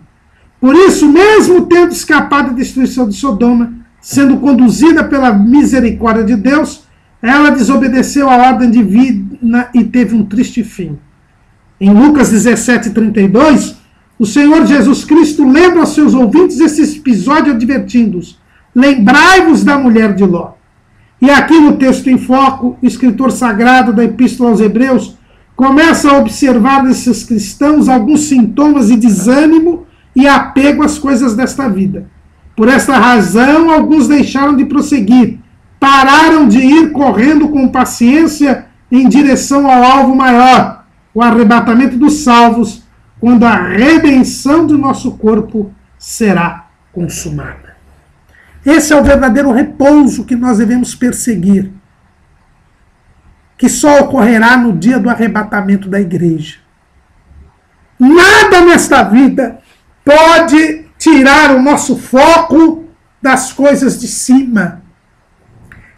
Por isso, mesmo tendo escapado da destruição de Sodoma, sendo conduzida pela misericórdia de Deus, ela desobedeceu a ordem divina e teve um triste fim. Em Lucas 17:32, o Senhor Jesus Cristo lembra aos seus ouvintes esse episódio advertindo-os: lembrai-vos da mulher de Ló. E aqui no texto em foco, o escritor sagrado da Epístola aos Hebreus começa a observar nesses cristãos alguns sintomas de desânimo e apego às coisas desta vida. Por esta razão, alguns deixaram de prosseguir, pararam de ir correndo com paciência em direção ao alvo maior, o arrebatamento dos salvos, quando a redenção do nosso corpo será consumada. Esse é o verdadeiro repouso que nós devemos perseguir, que só ocorrerá no dia do arrebatamento da igreja. Nada nesta vida pode tirar o nosso foco das coisas de cima.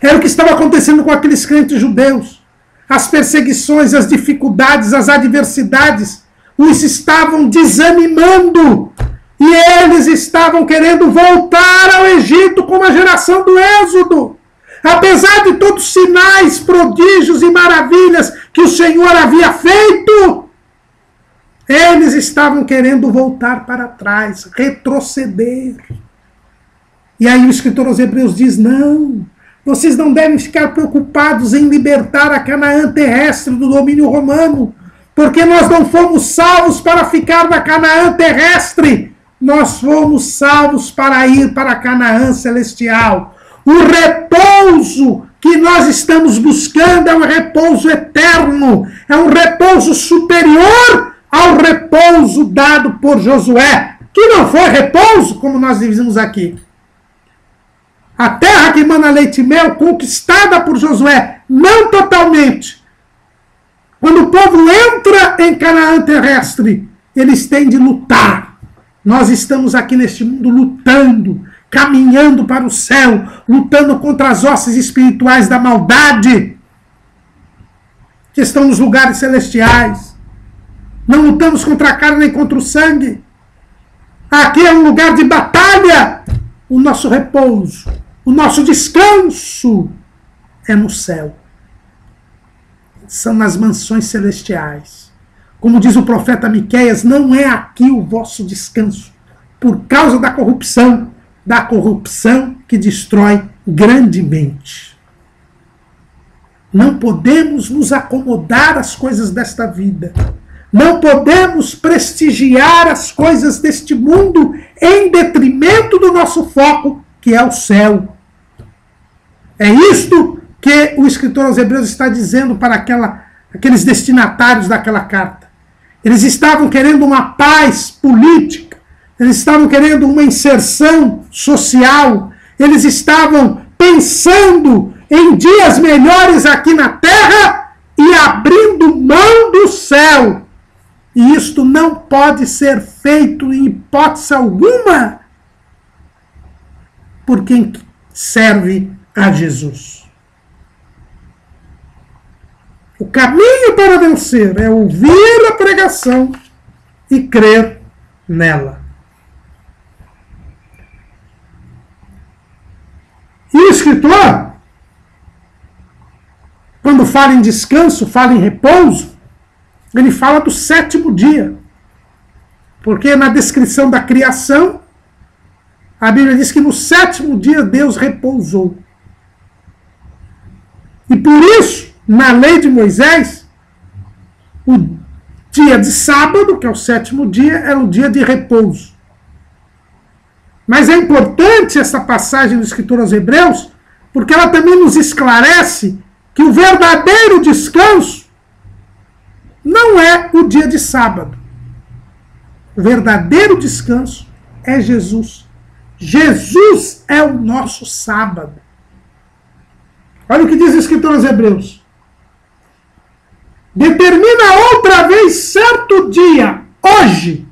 Era o que estava acontecendo com aqueles crentes judeus. As perseguições, as dificuldades, as adversidades os estavam desanimando. E eles estavam querendo voltar ao Egito como a geração do Êxodo. Apesar de todos os sinais, prodígios e maravilhas que o Senhor havia feito, eles estavam querendo voltar para trás, retroceder. E aí o escritor aos Hebreus diz: não, Vocês não devem ficar preocupados em libertar a Canaã terrestre do domínio romano, porque nós não fomos salvos para ficar na Canaã terrestre. Nós fomos salvos para ir para a Canaã celestial. O repouso que nós estamos buscando é um repouso eterno, é um repouso superior ao repouso dado por Josué, que não foi repouso, como nós dizemos aqui. A terra que emana leite e mel, conquistada por Josué, não totalmente. Quando o povo entra em Canaã terrestre, eles têm de lutar. Nós estamos aqui neste mundo lutando, caminhando para o céu, lutando contra as hostes espirituais da maldade, que estão nos lugares celestiais. Não lutamos contra a carne nem contra o sangue. Aqui é um lugar de batalha. O nosso repouso, o nosso descanso é no céu. São nas mansões celestiais. Como diz o profeta Miqueias, não é aqui o vosso descanso, por causa da corrupção que destrói grandemente. Não podemos nos acomodar às coisas desta vida. Não podemos prestigiar as coisas deste mundo em detrimento do nosso foco, que é o céu. É isto que o escritor aos Hebreus está dizendo para aqueles destinatários daquela carta. Eles estavam querendo uma paz política, eles estavam querendo uma inserção social, eles estavam pensando em dias melhores aqui na terra e abrindo mão do céu. E isto não pode ser feito em hipótese alguma por quem serve a Jesus. O caminho para vencer é ouvir a pregação e crer nela. E o escritor, quando fala em descanso, fala em repouso, ele fala do sétimo dia. Porque na descrição da criação, a Bíblia diz que no sétimo dia Deus repousou. E por isso, na lei de Moisés, o dia de sábado, que é o sétimo dia, era o dia de repouso. Mas é importante essa passagem do escritor aos Hebreus, porque ela também nos esclarece que o verdadeiro descanso não é o dia de sábado. O verdadeiro descanso é Jesus. Jesus é o nosso sábado. Olha o que diz o escritor aos Hebreus. Determina outra vez certo dia, hoje,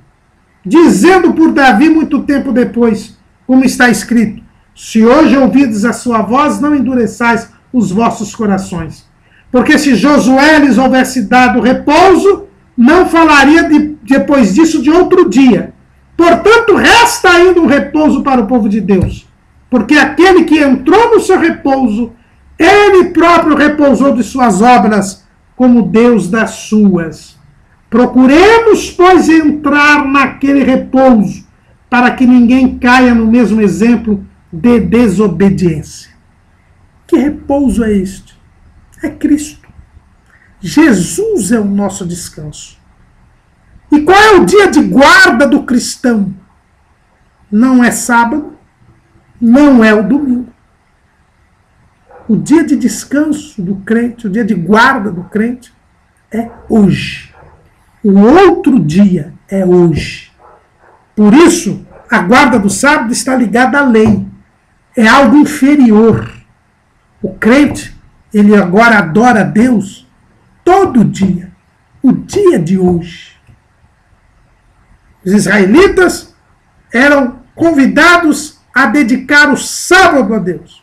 dizendo por Davi muito tempo depois, como está escrito: se hoje ouvides a sua voz, não endureçais os vossos corações. Porque se Josué lhes houvesse dado repouso, não falaria depois disso de outro dia. Portanto, resta ainda um repouso para o povo de Deus. Porque aquele que entrou no seu repouso, ele próprio repousou de suas obras, como Deus das suas. Procuremos, pois, entrar naquele repouso, para que ninguém caia no mesmo exemplo de desobediência. Que repouso é este? É Cristo. Jesus é o nosso descanso. E qual é o dia de guarda do cristão? Não é sábado, não é o domingo. O dia de descanso do crente, o dia de guarda do crente, é hoje. O outro dia é hoje. Por isso, a guarda do sábado está ligada à lei. É algo inferior. O crente, ele agora adora a Deus todo dia. O dia de hoje. Os israelitas eram convidados a dedicar o sábado a Deus.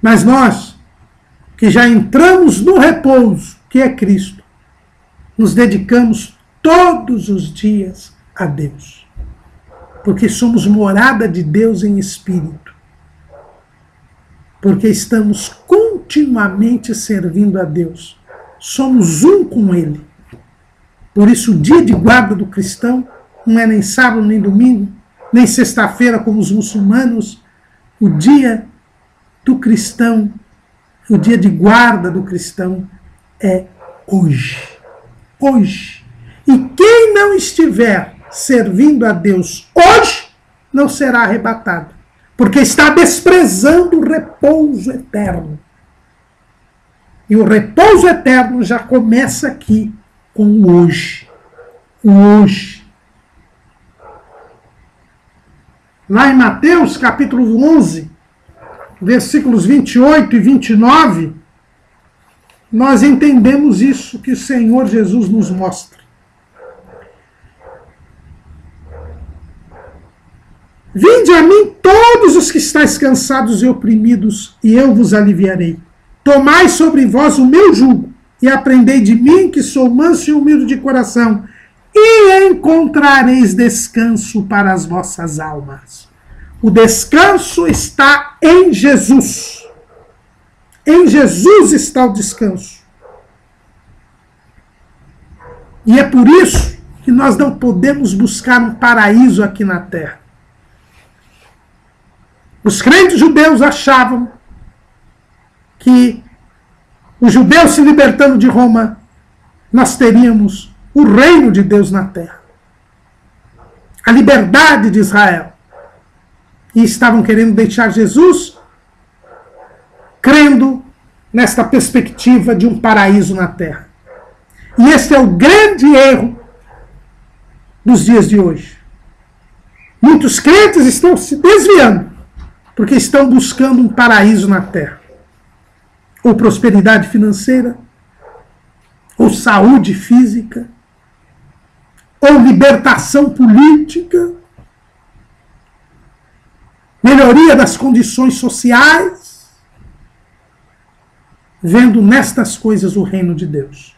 Mas nós, que já entramos no repouso, que é Cristo, nos dedicamos todos os dias a Deus. Porque somos morada de Deus em espírito. Porque estamos continuamente servindo a Deus. Somos um com Ele. Por isso o dia de guarda do cristão não é nem sábado, nem domingo, nem sexta-feira como os muçulmanos O dia do cristão, o dia de guarda do cristão é hoje. Hoje. E quem não estiver servindo a Deus hoje, não será arrebatado. Porque está desprezando o repouso eterno. E o repouso eterno já começa aqui com o hoje. O hoje. Lá em Mateus, capítulo 11, versículos 28 e 29, nós entendemos isso que o Senhor Jesus nos mostra. Vinde a mim todos os que estáis cansados e oprimidos, e eu vos aliviarei. Tomai sobre vós o meu jugo, e aprendei de mim, que sou manso e humilde de coração, e encontrareis descanso para as vossas almas. O descanso está em Jesus. Em Jesus está o descanso. E é por isso que nós não podemos buscar um paraíso aqui na terra. Os crentes judeus achavam que os judeus se libertando de Roma, nós teríamos o reino de Deus na terra. A liberdade de Israel. E estavam querendo deixar Jesus crendo nesta perspectiva de um paraíso na terra. E este é o grande erro dos dias de hoje. Muitos crentes estão se desviando porque estão buscando um paraíso na terra. Ou prosperidade financeira, ou saúde física, ou libertação política, melhoria das condições sociais, vendo nestas coisas o reino de Deus.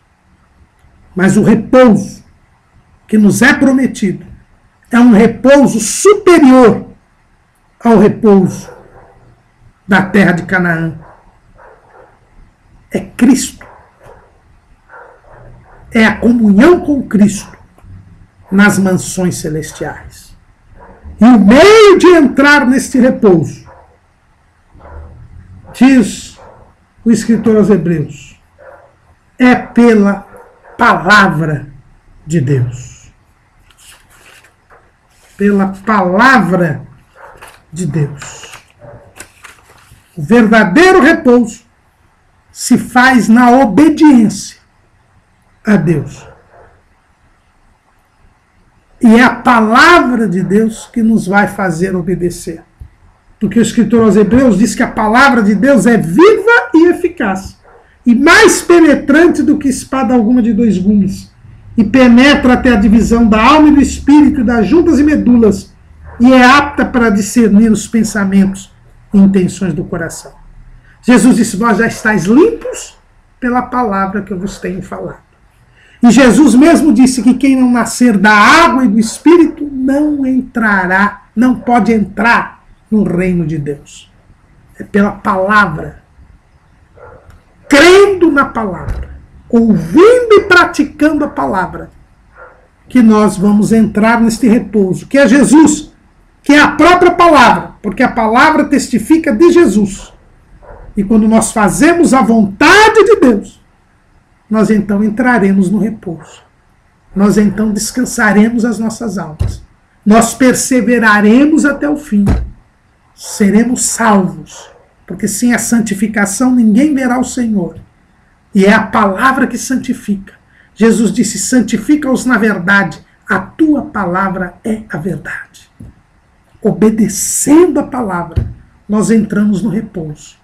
Mas o repouso que nos é prometido é um repouso superior ao repouso da terra de Canaã. É Cristo. É a comunhão com Cristo nas mansões celestiais. E o meio de entrar neste repouso, diz o escritor aos Hebreus, é pela palavra de Deus. Pela palavra de Deus. O verdadeiro repouso se faz na obediência a Deus. E é a palavra de Deus que nos vai fazer obedecer. Porque o escritor aos Hebreus diz que a palavra de Deus é viva e eficaz, e mais penetrante do que espada alguma de dois gumes, e penetra até a divisão da alma e do espírito, das juntas e medulas, e é apta para discernir os pensamentos e intenções do coração. Jesus disse: vós já estáis limpos pela palavra que eu vos tenho falado. E Jesus mesmo disse que quem não nascer da água e do Espírito não entrará, não pode entrar no reino de Deus. É pela palavra, crendo na palavra, ouvindo e praticando a palavra, que nós vamos entrar neste repouso, que é Jesus, que é a própria palavra, porque a palavra testifica de Jesus. E quando nós fazemos a vontade de Deus, nós então entraremos no repouso. Nós então descansaremos as nossas almas. Nós perseveraremos até o fim. Seremos salvos. Porque sem a santificação ninguém verá o Senhor. E é a palavra que santifica. Jesus disse: santifica-os na verdade. A tua palavra é a verdade. Obedecendo a palavra, nós entramos no repouso.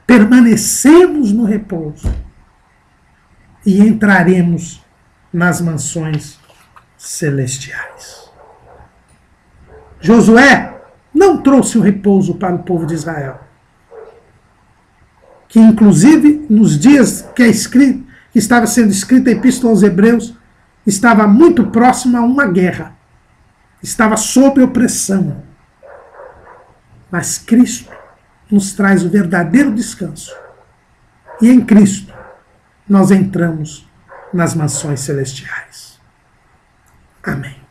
Permanecemos no repouso e entraremos nas mansões celestiais. Josué não trouxe o repouso para o povo de Israel, que inclusive nos dias que estava sendo escrita a Epístola aos Hebreus, estava muito próximo a uma guerra, estava sob opressão. Mas Cristo nos traz o verdadeiro descanso. E em Cristo nós entramos nas mansões celestiais. Amém.